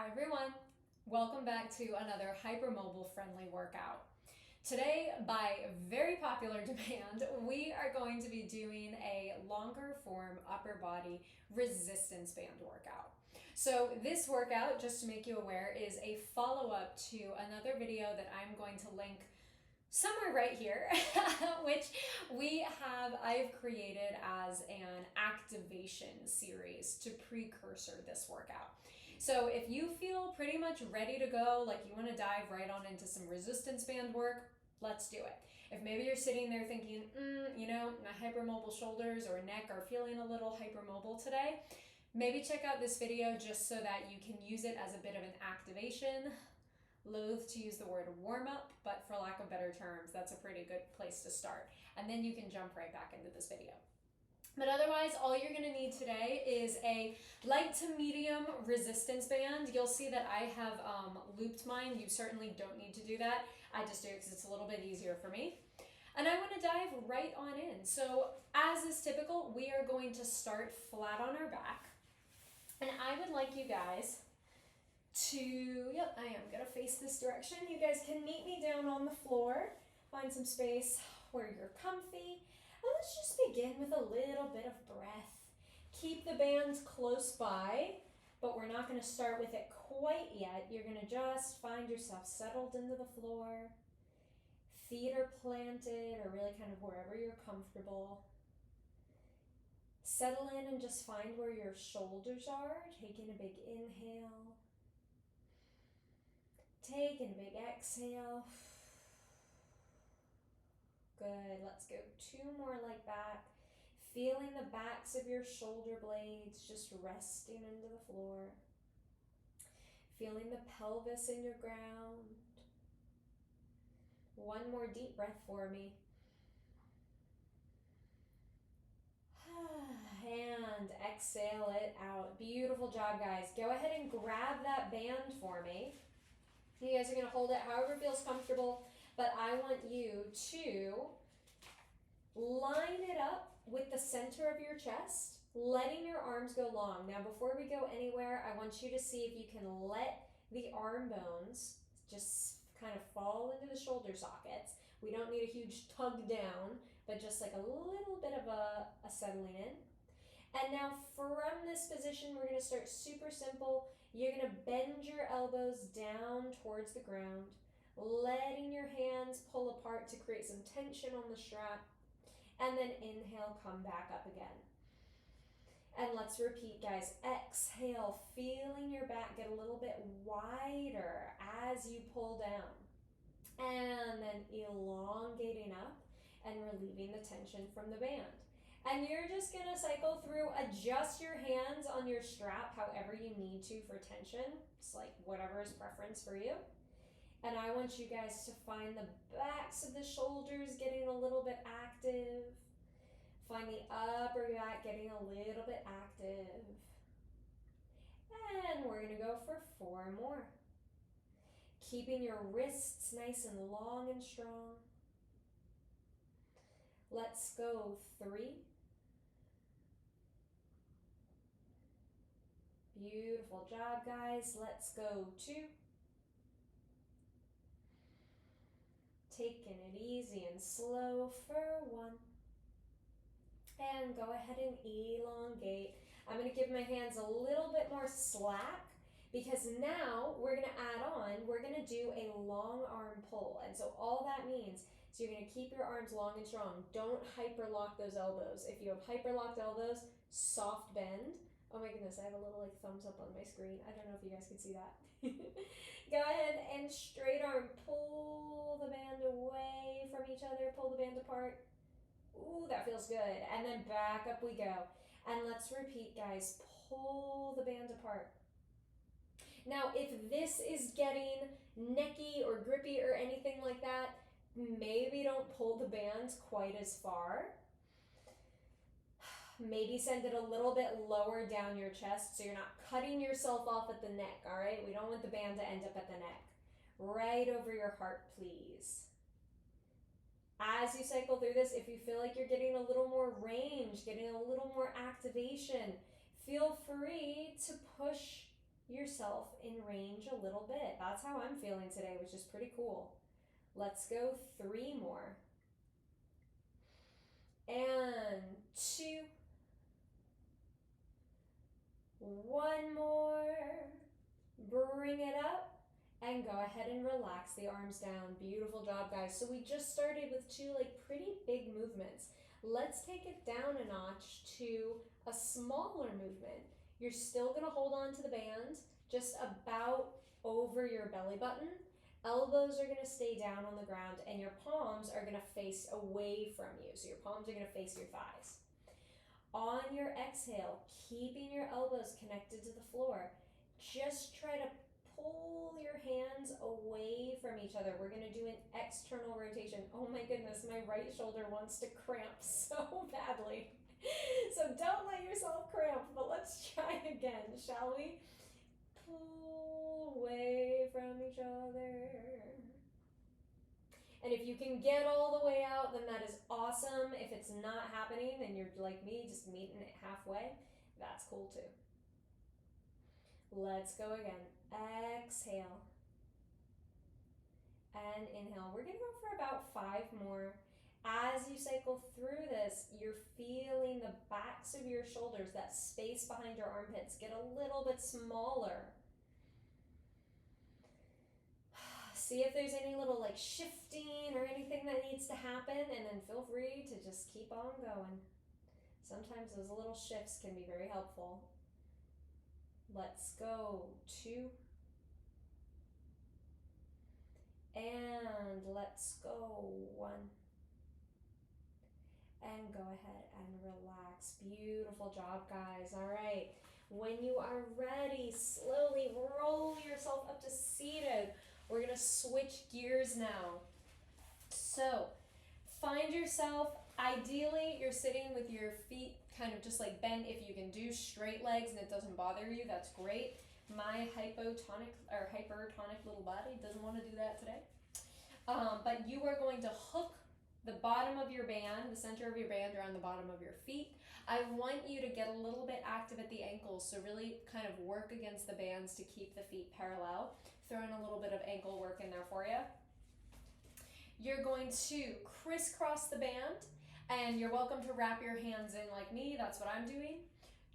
Hi everyone, welcome back to another Hypermobile Friendly Workout. Today, by very popular demand, we are going to be doing a longer form upper body resistance band workout. So this workout, just to make you aware, is a follow-up to another video that I'm going to link somewhere right here, which I've created as an activation series to precursor this workout. So if you feel pretty much ready to go, like you want to dive right on into some resistance band work, let's do it. If maybe you're sitting there thinking, my hypermobile shoulders or neck are feeling a little hypermobile today, maybe check out this video just so that you can use it as a bit of an activation. Loath to use the word warm up, but for lack of better terms, that's a pretty good place to start. And then you can jump right back into this video. But otherwise, all you're gonna need today is a light to medium resistance band. You'll see that I have looped mine. You certainly don't need to do that. I just do it because it's a little bit easier for me. And I wanna dive right on in. So as is typical, we are going to start flat on our back. And I would like you guys I am gonna face this direction. You guys can meet me down on the floor. Find some space where you're comfy. And let's just begin with a little bit of breath. Keep the bands close by, but we're not gonna start with it quite yet. You're gonna just find yourself settled into the floor. Feet are planted or really kind of wherever you're comfortable. Settle in and just find where your shoulders are. Taking a big inhale. Taking a big exhale. Good, let's go 2 more like that. Feeling the backs of your shoulder blades just resting into the floor. Feeling the pelvis in your ground. 1 more deep breath for me. And exhale it out. Beautiful job, guys. Go ahead and grab that band for me. You guys are gonna hold it however feels comfortable, but I want you to line it up with the center of your chest, letting your arms go long. Now, before we go anywhere, I want you to see if you can let the arm bones just kind of fall into the shoulder sockets. We don't need a huge tug down, but just like a little bit of a settling in. And now from this position, we're gonna start super simple. You're gonna bend your elbows down towards the ground, letting your hands pull apart to create some tension on the strap, and then inhale, come back up again. And let's repeat, guys. Exhale, feeling your back get a little bit wider as you pull down. And then elongating up and relieving the tension from the band. And you're just gonna cycle through, adjust your hands on your strap however you need to for tension. It's like whatever is preference for you. And I want you guys to find the backs of the shoulders getting a little bit active. Find the upper back getting a little bit active. And we're gonna go for 4 more. Keeping your wrists nice and long and strong. Let's go 3. Beautiful job, guys. Let's go 2. Taking it easy and slow for 1. And go ahead and elongate. I'm going to give my hands a little bit more slack because now we're going to add on, we're going to do a long arm pull. And so all that means is you're going to keep your arms long and strong. Don't hyperlock those elbows. If you have hyperlocked elbows, soft bend. Oh my goodness, I have a little like thumbs up on my screen. I don't know if you guys can see that. Go ahead and straight arm, pull the band away from each other, pull the band apart. Ooh, that feels good. And then back up we go. And let's repeat, guys. Pull the band apart. Now, if this is getting necky or grippy or anything like that, maybe don't pull the band quite as far. Maybe send it a little bit lower down your chest so you're not cutting yourself off at the neck, all right? We don't want the band to end up at the neck. Right over your heart, please. As you cycle through this, if you feel like you're getting a little more range, getting a little more activation, feel free to push yourself in range a little bit. That's how I'm feeling today, which is pretty cool. Let's go 3 more. And 2. 1 more. Bring it up. And go ahead and relax the arms down. Beautiful job, guys. So we just started with 2 pretty big movements. Let's take it down a notch to a smaller movement. You're still gonna hold on to the band, just about over your belly button. Elbows are gonna stay down on the ground and your palms are gonna face away from you. So your palms are gonna face your thighs. On your exhale, keeping your elbows connected to the floor, just try to pull your hands away from each other. We're gonna do an external rotation. Oh my goodness, my right shoulder wants to cramp so badly. So don't let yourself cramp, but let's try again, shall we? Pull away from each other. And if you can get all the way out, then that is awesome. If it's not happening and you're like me, just meeting it halfway, that's cool too. Let's go again. Exhale. And inhale. We're gonna go for about 5 more. As you cycle through this, you're feeling the backs of your shoulders, that space behind your armpits, get a little bit smaller. See if there's any little shifting or anything that needs to happen, and then feel free to just keep on going. Sometimes those little shifts can be very helpful. Let's go 2. And let's go 1. And go ahead and relax. Beautiful job, guys. All right. When you are ready, slowly roll yourself up to seated. We're going to switch gears now. So find yourself, ideally you're sitting with your feet kind of just bent. If you can do straight legs and it doesn't bother you, that's great. My hypertonic little body doesn't want to do that today. But you are going to hook the bottom of your band, the center of your band around the bottom of your feet. I want you to get a little bit active at the ankles, so really kind of work against the bands to keep the feet parallel. Throw in a little bit of ankle work in there for you. You're going to crisscross the band, and you're welcome to wrap your hands in like me. That's what I'm doing.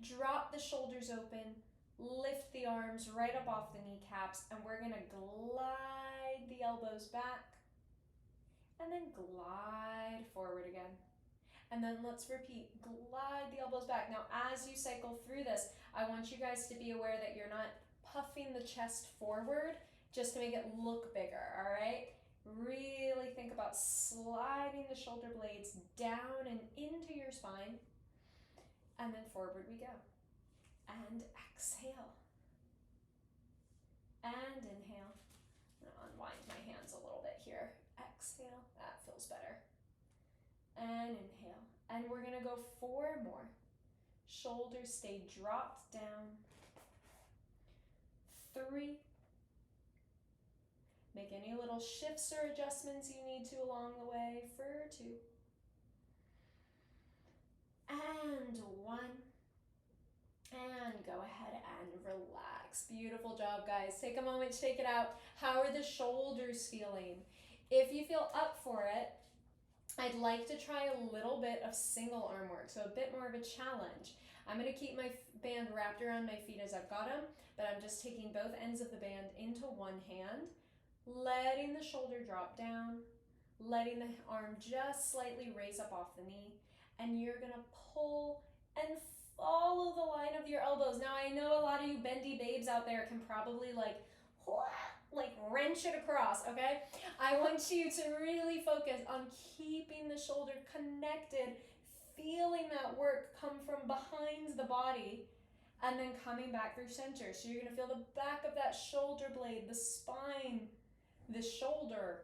Drop the shoulders open, lift the arms right up off the kneecaps, and we're gonna glide the elbows back, and then glide forward again. And then let's repeat, glide the elbows back. Now, as you cycle through this, I want you guys to be aware that you're not puffing the chest forward just to make it look bigger, all right? Really think about sliding the shoulder blades down and into your spine, and then forward we go. And exhale. And inhale. I'm gonna unwind my hands a little bit here. Exhale, that feels better. And inhale. And we're gonna go 4 more. Shoulders stay dropped down. 3. Make any little shifts or adjustments you need to along the way for 2. And 1. And go ahead and relax. Beautiful job, guys. Take a moment, shake it out. How are the shoulders feeling? If you feel up for it, I'd like to try a little bit of single arm work, so a bit more of a challenge. I'm going to keep my band wrapped around my feet as I've got them, but I'm just taking both ends of the band into one hand, letting the shoulder drop down, letting the arm just slightly raise up off the knee, and you're going to pull and follow the line of your elbows. Now, I know a lot of you bendy babes out there can probably wrench it across, okay? I want you to really focus on keeping the shoulder connected, feeling that work come from behind the body, and then coming back through center. So you're gonna feel the back of that shoulder blade, the spine, the shoulder,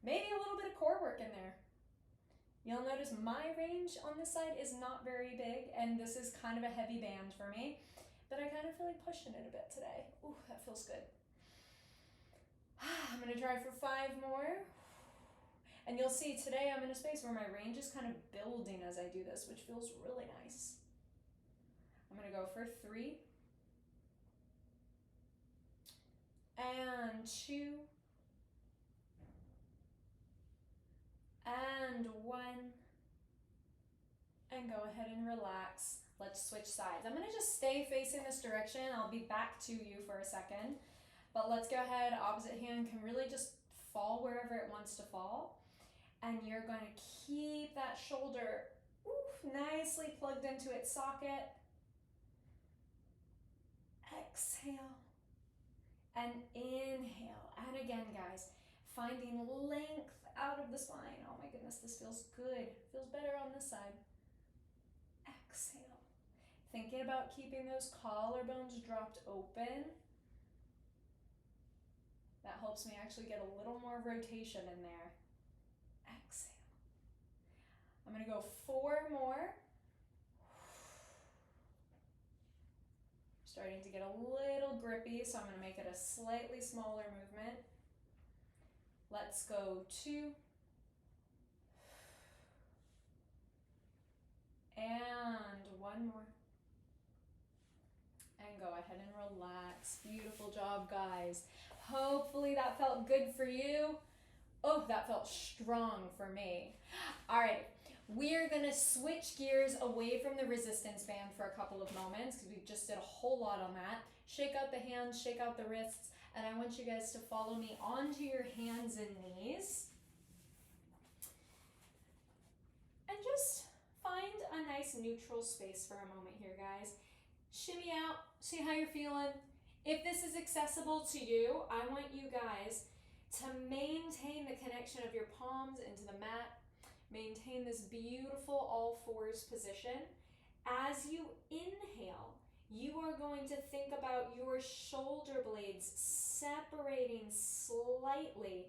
maybe a little bit of core work in there. You'll notice my range on this side is not very big, and this is kind of a heavy band for me, but I kind of feel like pushing it a bit today. Ooh, that feels good. I'm gonna try for 5 more. And you'll see today I'm in a space where my range is kind of building as I do this, which feels really nice. I'm gonna go for 3. and 2, and 1, and go ahead and relax. Let's switch sides. I'm going to just stay facing this direction. I'll be back to you for a second, but let's go ahead. Opposite hand can really just fall wherever it wants to fall, and you're going to keep that shoulder nicely plugged into its socket. Exhale and inhale. And again, guys, finding length out of the spine. Oh my goodness, this feels good. Feels better on this side. Exhale. Thinking about keeping those collarbones dropped open. That helps me actually get a little more rotation in there. Exhale. I'm going to go 4 more. Starting to get a little grippy, so I'm going to make it a slightly smaller movement. Let's go 2. And 1 more. And go ahead and relax. Beautiful job, guys. Hopefully that felt good for you. Oh, that felt strong for me. All right. We're going to switch gears away from the resistance band for a couple of moments because we just did a whole lot on that. Shake out the hands, shake out the wrists, and I want you guys to follow me onto your hands and knees. And just find a nice neutral space for a moment here, guys. Shimmy out, see how you're feeling. If this is accessible to you, I want you guys to maintain the connection of your palms into the mat. Maintain this beautiful all fours position. As you inhale, you are going to think about your shoulder blades separating slightly,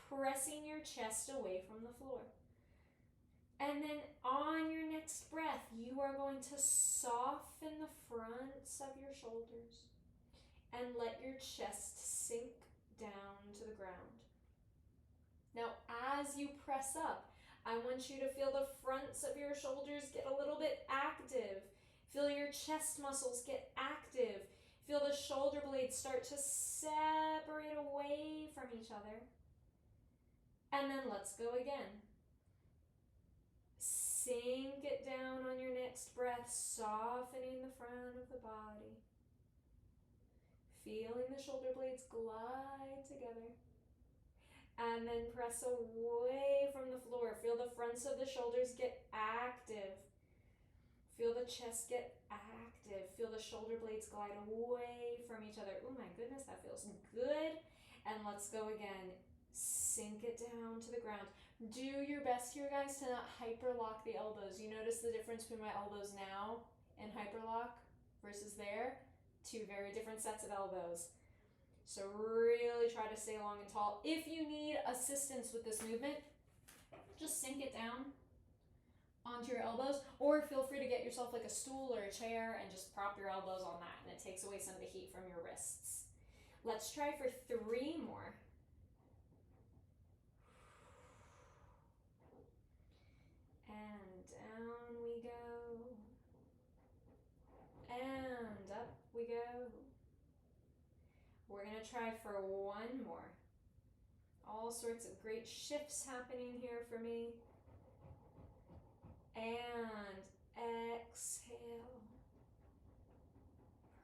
pressing your chest away from the floor. And then on your next breath, you are going to soften the fronts of your shoulders and let your chest sink down to the ground. Now, as you press up, I want you to feel the fronts of your shoulders get a little bit active. Feel your chest muscles get active. Feel the shoulder blades start to separate away from each other. And then let's go again. Sink it down on your next breath, softening the front of the body. Feeling the shoulder blades glide together. And then press away from the floor. Feel the fronts of the shoulders get active. Feel the chest get active. Feel the shoulder blades glide away from each other. Oh my goodness, that feels good. And let's go again. Sink it down to the ground. Do your best here, guys, to not hyperlock the elbows. You notice the difference between my elbows now in hyperlock versus there? 2 very different sets of elbows. So really try to stay long and tall. If you need assistance with this movement, just sink it down onto your elbows, or feel free to get yourself like a stool or a chair and just prop your elbows on that, and it takes away some of the heat from your wrists. Let's try for 3 more. And down we go. And up we go. We're going to try for 1 more. All sorts of great shifts happening here for me. And exhale.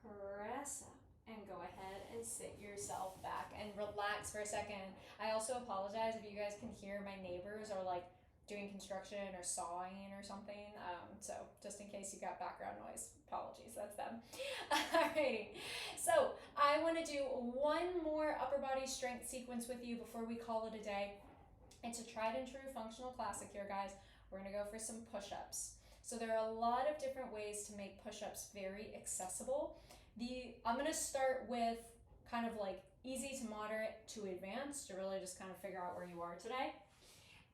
Press up and go ahead and sit yourself back and relax for a second. I also apologize if you guys can hear my neighbors are like doing construction or sawing or something. So just in case you got background noise, apologies, that's them. Alrighty, so I want to do 1 more upper body strength sequence with you before we call it a day. It's a tried and true functional classic here, guys. We're going to go for some push-ups. So there are a lot of different ways to make push-ups very accessible. I'm going to start with kind of like easy to moderate to advanced to really just kind of figure out where you are today.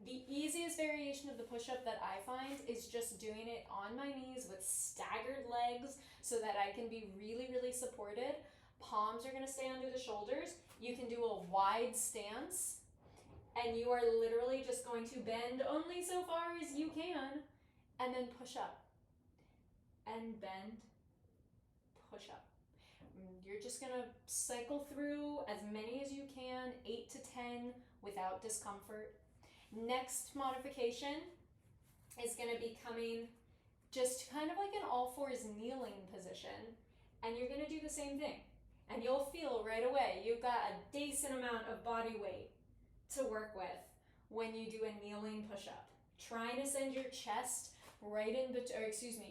The easiest variation of the push-up that I find is just doing it on my knees with staggered legs so that I can be really, really supported. Palms are going to stay under the shoulders. You can do a wide stance, and you are literally just going to bend only so far as you can, and then push up. And bend, push up. You're just gonna cycle through as many as you can, 8 to 10 without discomfort. Next modification is gonna be coming just kind of like an all fours kneeling position, and you're gonna do the same thing. And you'll feel right away you've got a decent amount of body weight to work with when you do a kneeling push-up. Trying to send your chest right in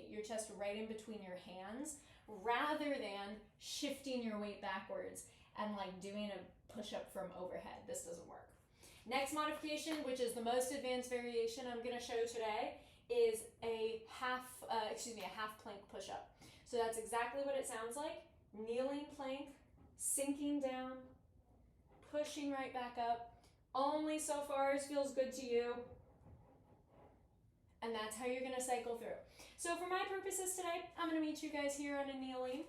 your chest right in between your hands, rather than shifting your weight backwards and like doing a push-up from overhead. This doesn't work. Next modification, which is the most advanced variation I'm going to show today, is a half plank push-up. So that's exactly what it sounds like. Kneeling plank, sinking down, pushing right back up, only so far as feels good to you. And that's how you're going to cycle through. So for my purposes today, I'm going to meet you guys here on a kneeling.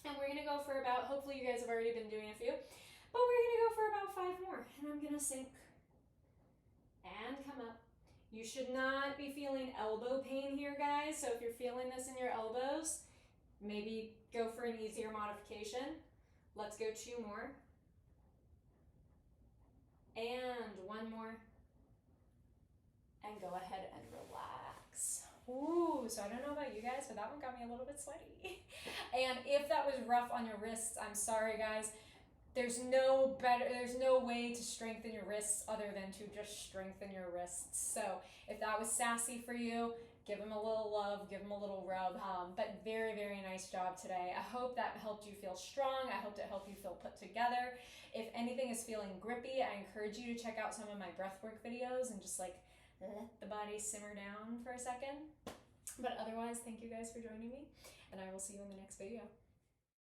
And we're going to go for about, hopefully you guys have already been doing a few, but we're going to go for about 5 more. And I'm going to sink and come up. You should not be feeling elbow pain here, guys. So if you're feeling this in your elbows, maybe go for an easier modification. Let's go 2 more. And 1 more. And go ahead and relax. Ooh, so I don't know about you guys, but that one got me a little bit sweaty. And if that was rough on your wrists, I'm sorry, guys. There's no way to strengthen your wrists other than to just strengthen your wrists. So if that was sassy for you, give them a little love, give them a little rub. But very, very nice job today. I hope that helped you feel strong. I hope it helped you feel put together. If anything is feeling grippy, I encourage you to check out some of my breathwork videos and just like let the body simmer down for a second. But otherwise, thank you guys for joining me, and I will see you in the next video.